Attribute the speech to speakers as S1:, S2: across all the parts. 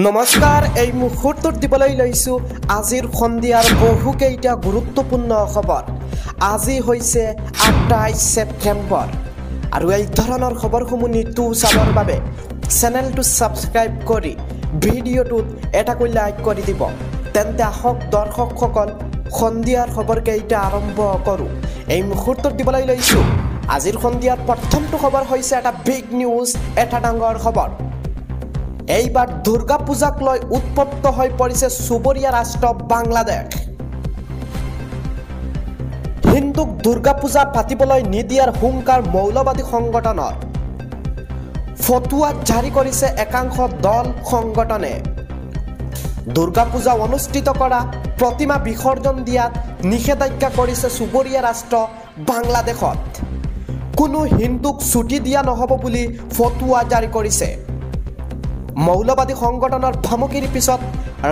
S1: নমস্কাৰ এই মুহূৰ্তত দিবলৈ লৈছো আজিৰ সন্ধিয়াৰ বহুকেইটা গুৰুত্বপূৰ্ণ খবৰ। আজি হৈছে 28 ছেপ্টেম্বৰ আৰু এই ধৰণৰ খবৰসমূহ নিতৌ চাবৰ বাবে চেনেলটো সাবস্ক্ৰাইব কৰি ভিডিঅ'টোত এটাকৈ লাইক কৰি দিব। তেন্তে আহক দৰ্শকসকল সন্ধিয়াৰ খবৰকেইটা আৰম্ভ কৰোঁ। এই মুহূৰ্তত দিবলৈ লৈছো আজিৰ সন্ধিয়াৰ প্ৰথমটো খবৰ হৈছে এটা বিগ নিউজ, এটা ডাঙৰ খবৰ। এইবাৰ দুৰ্গা পূজাক লৈ উৎপত্ত হৈ পৰিছে চুবুৰীয়া ৰাষ্ট্ৰ বাংলাদেশ। হিন্দুক দুৰ্গা পূজা পাতিবলৈ নিদিয়াৰ হুংকাৰ মৌলবাদী সংগঠনৰ। ফটোৱা জাৰি কৰিছে একাংশ দল সংগঠনে। দুৰ্গা পূজা অনুষ্ঠিত কৰা, প্ৰতিমা বিসৰ্জন দিয়াত নিষেধাজ্ঞা কৰিছে চুবুৰীয়া ৰাষ্ট্ৰ বাংলাদেশত। কোনো হিন্দুক ছুটি দিয়া নহ'ব বুলি ফটোৱা জাৰি কৰিছে। মৌলবাদী সংগঠনৰ ভামুকিৰ পিছত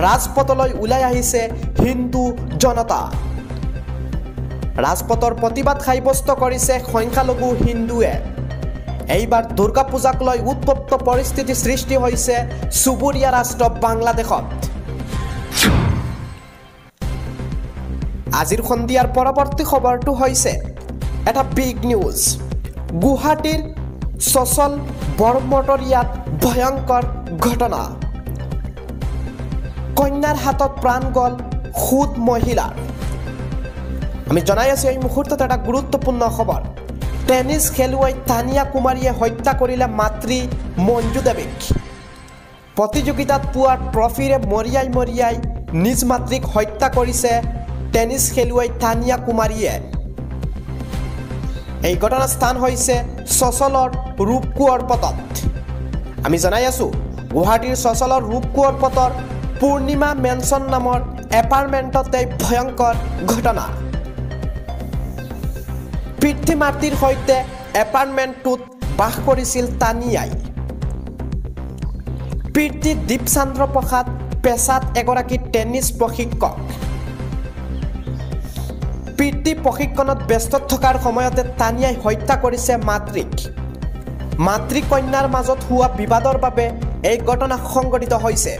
S1: ৰাজপথলৈ ওলাই আহিছে হিন্দু জনতা। ৰাজপথৰ প্ৰতিবাদ সাব্যস্ত কৰিছে সংখ্যালঘু হিন্দুৱে। এইবাৰ দুৰ্গা পূজাক লৈ উৎপত্ত পৰিস্থিতি সৃষ্টি হৈছে চুবুৰীয়া ৰাষ্ট্ৰ বাংলাদেশত। আজিৰ সন্ধিয়াৰ পৰৱৰ্তী খবৰটো হৈছে এটা বিগ নিউজ। গুৱাহাটীৰ ছচল বৰমটৰিয়াত ভয়ংকৰ ঘটনা। কন্যাৰ হাতত প্ৰাণ গ'ল খুদ মহিলাৰ। আমি জনাই আছো এই মুহূৰ্তত এটা গুৰুত্বপূৰ্ণ খবৰ। টেনিছ খেলুৱৈ তানিয়া কুমাৰীয়ে হত্যা কৰিলে মাতৃ মঞ্জু দেৱীক। প্ৰতিযোগিতাত পোৱা ট্ৰফিৰে মৰিয়াই নিজ মাতৃক হত্যা কৰিছে টেনিছ খেলুৱৈ তানিয়া কুমাৰীয়ে। এই ঘটনাস্থান হৈছে ছচলৰ ৰূপকোঁৱৰ পথত। আমি জনাই আছো গুৱাহাটীৰ ছচলৰ ৰূপকোঁৱৰ পথৰ পূৰ্ণিমা মেনচন নামৰ এপাৰ্টমেণ্টত এই ভয়ংকৰ ঘটনা। পিতৃ মাতৃৰ সৈতে এপাৰ্টমেণ্টটোত বাস কৰিছিল তানিয়াই। পিতৃ দীপচন্দ্ৰ প্ৰসাদ পেছাত এগৰাকী টেনিছ প্ৰশিক্ষক। পিতৃ প্ৰশিক্ষণত ব্যস্ত থকাৰ সময়তে তানিয়াই হত্যা কৰিছে মাতৃক। মাতৃ কন্যাৰ মাজত হোৱা বিবাদৰ বাবে এই ঘটনা সংঘটিত হৈছে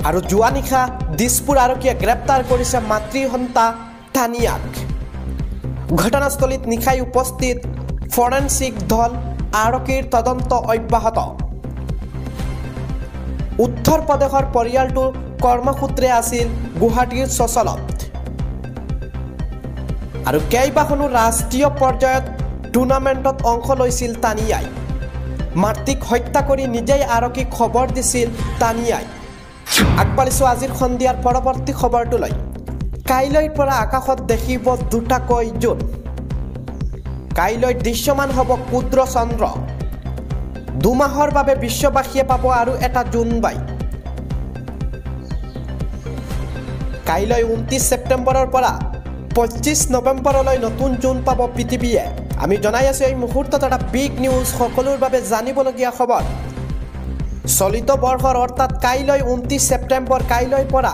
S1: আৰু যোৱা নিশা দিছপুৰ আৰক্ষীয়ে গ্ৰেপ্তাৰ কৰিছে মাতৃসন্তা তানিয়াক। ঘটনাস্থলীত নিশাই উপস্থিত ফৰেনচিক দল, আৰক্ষীৰ তদন্ত অব্যাহত। উত্তৰ প্ৰদেশৰ পৰিয়ালটো কৰ্মসূত্ৰে আছিল গুৱাহাটীৰ ছচলত আৰু কেইবাখনো ৰাষ্ট্ৰীয় পৰ্যায়ত টুৰ্ণামেণ্টত অংশ লৈছিল তানিয়াই। মাতৃক হত্যা কৰি নিজেই আৰক্ষীক খবৰ দিছিল তানিয়াই। আগবাঢ়িছো আজিৰ সন্ধিয়াৰ পৰৱৰ্তী খবৰটোলৈ। কাইলৈৰ পৰা আকাশত দেখিব দুটাকৈ জোন। কাইলৈ দৃশ্যমান হ'ব ক্ষুদ্ৰ চন্দ্ৰ। দুমাহৰ বাবে বিশ্ববাসীয়ে পাব আৰু এটা জোনবাই। কাইলৈ 29 ছেপ্টেম্বৰৰ পৰা 25 নৱেম্বৰলৈ নতুন জোন পাব পৃথিৱীয়ে। আমি জনাই আছো এই মুহূৰ্তত এটা বিগ নিউজ, সকলোৰ বাবে জানিবলগীয়া খবৰ। চলিত বৰ্ষৰ অৰ্থাৎ কাইলৈ 29 ছেপ্টেম্বৰ, কাইলৈৰ পৰা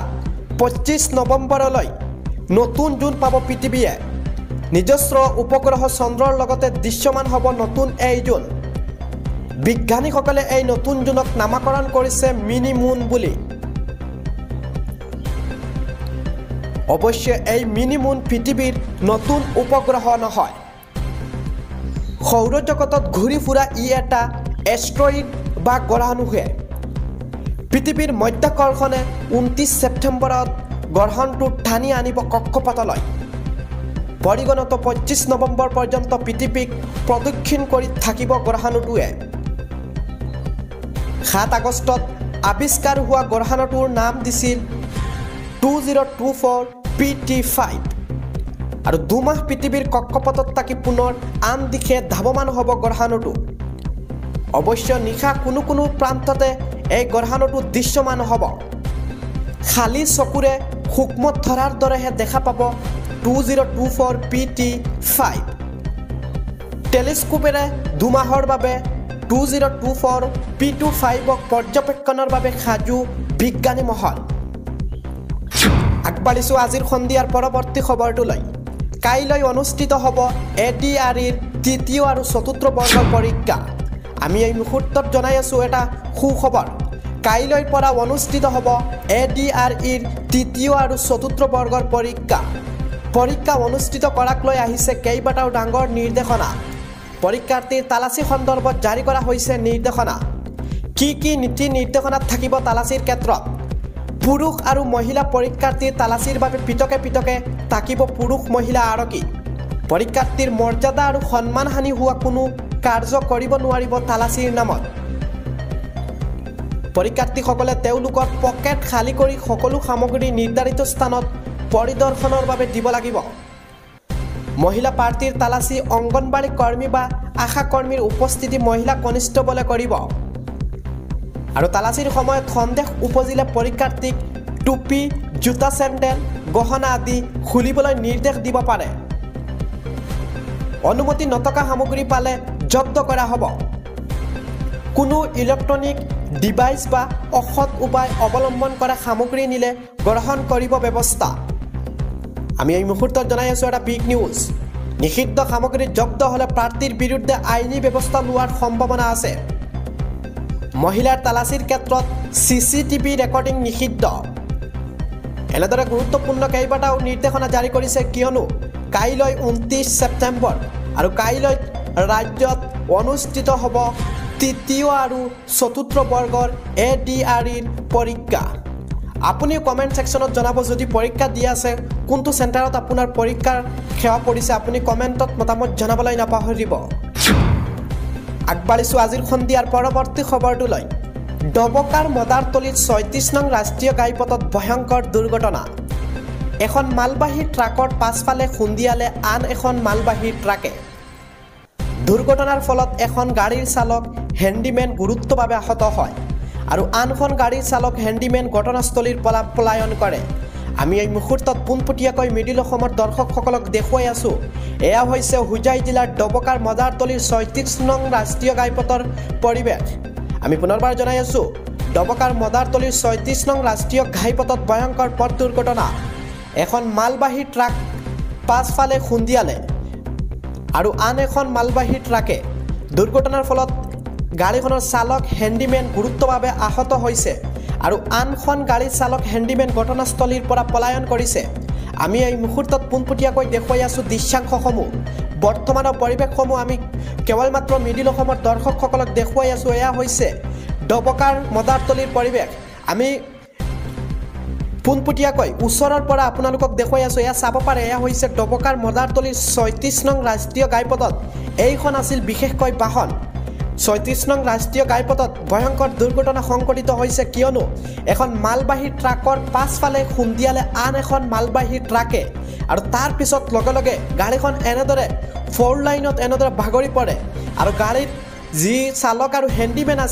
S1: 25 নৱেম্বৰলৈ নতুন জোন পাব পৃথিৱীয়ে। নিজস্ব উপগ্ৰহ চন্দ্ৰৰ লগতে দৃশ্যমান হ'ব নতুন এই জোন। বিজ্ঞানীসকলে এই নতুন জোনক নামাকৰণ কৰিছে মিনি মুন বুলি। অৱশ্যে এই মিনি মুন পৃথিৱীৰ নতুন উপগ্ৰহ নহয়। সৌৰজগতত ঘূৰি ফুৰা ই এটা এষ্ট্ৰইড বা গ্ৰহাণুহে। পৃথিৱীৰ মধ্যাকৰ্ষণে 29 ছেপ্টেম্বৰত গ্ৰহণটো টানি আনিব কক্ষপথলৈ। পৰিগণিত 25 নৱেম্বৰ পৰ্যন্ত পৃথিৱীক প্ৰদক্ষিণ কৰি থাকিব গ্ৰহাণুটোৱে। 7 আগষ্টত আৱিষ্কাৰ হোৱা গ্ৰহাণুটোৰ নাম দিছিল 2024 PT5 আৰু দুমাহ পৃথিৱীৰ কক্ষপথত থাকি পুনৰ আন দিশে ধাৱমান হ'ব গ্ৰহাণুটো। অৱশ্য নিশা কোনো প্ৰান্ততে এই গ্ৰহাণুটো দৃশ্যমান হ'ব। খালী চকুৰে সূক্ষ্ম ধৰাৰ দৰেহে দেখা পাব 2024 PT5। টেলিস্কোপেৰে দুমাহৰ বাবে 2024 P25ক পৰ্যবেক্ষণৰ বাবে সাজু বিজ্ঞানী মহল। আগবাঢ়িছো আজিৰ সন্ধিয়াৰ পৰৱৰ্তী খবৰটোলৈ। কাইলৈ অনুষ্ঠিত হ'ব ADREৰ তৃতীয় আৰু চতুৰ্থ বৰ্গৰ পৰীক্ষা। আমি এই মুহূৰ্তত জনাই আছো এটা সুখবৰ। কাইলৈৰ পৰা অনুষ্ঠিত হ'ব ADREৰ তৃতীয় আৰু চতুৰ্থ বৰ্গৰ পৰীক্ষা অনুষ্ঠিত কৰাক লৈ আহিছে কেইবাটাও ডাঙৰ নিৰ্দেশনা পৰীক্ষাৰ্থীৰ তালাচী সন্দৰ্ভত জাৰি কৰা হৈছে নিৰ্দেশনা কি নীতি নিৰ্দেশনাত থাকিব তালাচীৰ ক্ষেত্ৰত পুৰুষ আৰু মহিলা পৰীক্ষাৰ্থীৰ তালাচীৰ বাবে পিতকে থাকিব পুৰুষ মহিলা আৰক্ষী পৰীক্ষাৰ্থীৰ মৰ্যাদা আৰু সন্মানহানি হোৱা কোনো কাৰ্য কৰিব নোৱাৰিব তালাচীৰ নামত পৰীক্ষাৰ্থীসকলে তেওঁলোকৰ পকেট খালী কৰি সকলো সামগ্ৰী নিৰ্ধাৰিত স্থানত পৰিদৰ্শনৰ বাবে দিব লাগিব মহিলা প্ৰাৰ্থীৰ তালাচী অংগনবাড়ী কৰ্মী বা আশা কৰ্মীৰ উপস্থিতি মহিলা কনিষ্ঠবলে কৰিব আৰু তালাচীৰ সময়ত সন্দেহ উপজিলে পৰীক্ষাৰ্থীক টুপি জোতা চেণ্ডেল গহনা আদি খুলিবলৈ নিৰ্দেশ দিব পাৰে অনুমতি নথকা সামগ্ৰী পালে জব্দ কৰা হ'ব কোনো ইলেক্ট্ৰনিক ডিভাইচ বা অসৎ উপায় অৱলম্বন কৰা সামগ্ৰী নিলে গ্ৰহণ কৰিব ব্যৱস্থা আমি এই মুহূৰ্তত জনাই আছো এটা বিগ নিউজ নিষিদ্ধ সামগ্ৰী জব্দ হলে প্ৰাৰ্থীৰ বিৰুদ্ধে আইনী ব্যৱস্থা লোৱাৰ সম্ভাৱনা আছে মহিলাৰ তালাচীৰ ক্ষেত্ৰত CCTV ৰেকৰ্ডিং নিষিদ্ধ এনেদৰে গুৰুত্বপূৰ্ণ কেইবাটাও নিৰ্দেশনা জাৰি কৰিছে কিয়নো কাইলৈ 29 ছেপ্টেম্বৰ আৰু কাইলৈ ৰাজ্যত অনুষ্ঠিত হ'ব তৃতীয় আৰু চতুৰ্থ বৰ্গৰ ADREৰ পৰীক্ষা আপুনি কমেন্ট সেকশনত জনাব যদি পৰীক্ষা দি আছে কোনটো চেণ্টাৰত আপোনাৰ পৰীক্ষাৰ সেৱা পৰিছে আপুনি কমেন্টত মতামত জনাবলৈ নাপাহৰিব আগবাঢ়িছো আজিৰ সন্ধিয়াৰ পৰৱৰ্তী খবৰটোলৈ ডবকাৰ মদাৰতলিত ৩৬ নং ৰাষ্ট্ৰীয় ঘাইপথত ভয়ংকৰ দুৰ্ঘটনা এখন মালবাহী ট্ৰাকৰ পাছফালে খুন্দিয়ালে আন এখন মালবাহী ট্ৰাকে দুৰ্ঘটনাৰ ফলত এখন গাড়ীৰ চালক হেণ্ডিমেন গুৰুত্বভাৱে আহত হয় আৰু আনখন গাড়ীৰ চালক হেণ্ডিমেন ঘটনাস্থলীৰ পৰা পলায়ন কৰে আমি এই মুহূৰ্তত পোনপটীয়াকৈ মিডিল অসমৰ দৰ্শকসকলক দেখুৱাই আছো এয়া হৈছে হুজাই জিলাৰ ডবকাৰ মজাৰতলিৰ ৩৬ নং ৰাষ্ট্ৰীয় ঘাইপথৰ পৰিৱেশ আমি পুনৰবাৰ জনাই আছো ডবকাৰ মজাৰতলিৰ ৩৬ নং ৰাষ্ট্ৰীয় ঘাইপথত ভয়ংকৰ পথ দুৰ্ঘটনা এখন মালবাহী ট্ৰাক পাছফালে খুন্দিয়ালে আৰু আন এখন মালবাহী ট্ৰাকে দুৰ্ঘটনাৰ ফলত গাড়ীখনৰ চালক হেণ্ডিমেন গুৰুত্বভাৱে আহত হৈছে আৰু আনখন গাড়ীৰ চালক হেণ্ডিমেন ঘটনাস্থলীৰ পৰা পলায়ন কৰিছে আমি এই মুহূৰ্তত পোনপটীয়াকৈ দেখুৱাই আছো দৃশ্যাংশসমূহ বৰ্তমানৰ পৰিৱেশসমূহ আমি কেৱল মাত্ৰ মিডিল অসমৰ দৰ্শকসকলক দেখুৱাই আছো এয়া হৈছে ডবকাৰ মদাৰতলিৰ পৰিৱেশ আমি পোনপটীয়াকৈ ওচৰৰ পৰা আপোনালোকক দেখুৱাই আছো এয়া চাব পাৰে এয়া হৈছে ডবকাৰ মদাৰতলিৰ ৩৬ নং ৰাষ্ট্ৰীয় ঘাইপথত এইখন আছিল বিশেষকৈ বাহন ৩৬ নং ৰাষ্ট্ৰীয় ঘাইপথত ভয়ংকৰ দুৰ্ঘটনা সংঘটিত হৈছে কিয়নো এখন মালবাহী ট্ৰাকৰ পাছফালে খুন্দিয়ালে আন এখন মালবাহী ট্ৰাকে আৰু তাৰ পিছত লগে গাড়ীখন এনেদৰে 4 লাইনত এনেদৰে ভাগৰি পৰে আৰু গাড়ীৰ যি চালক আৰু হেণ্ডিমেন আছে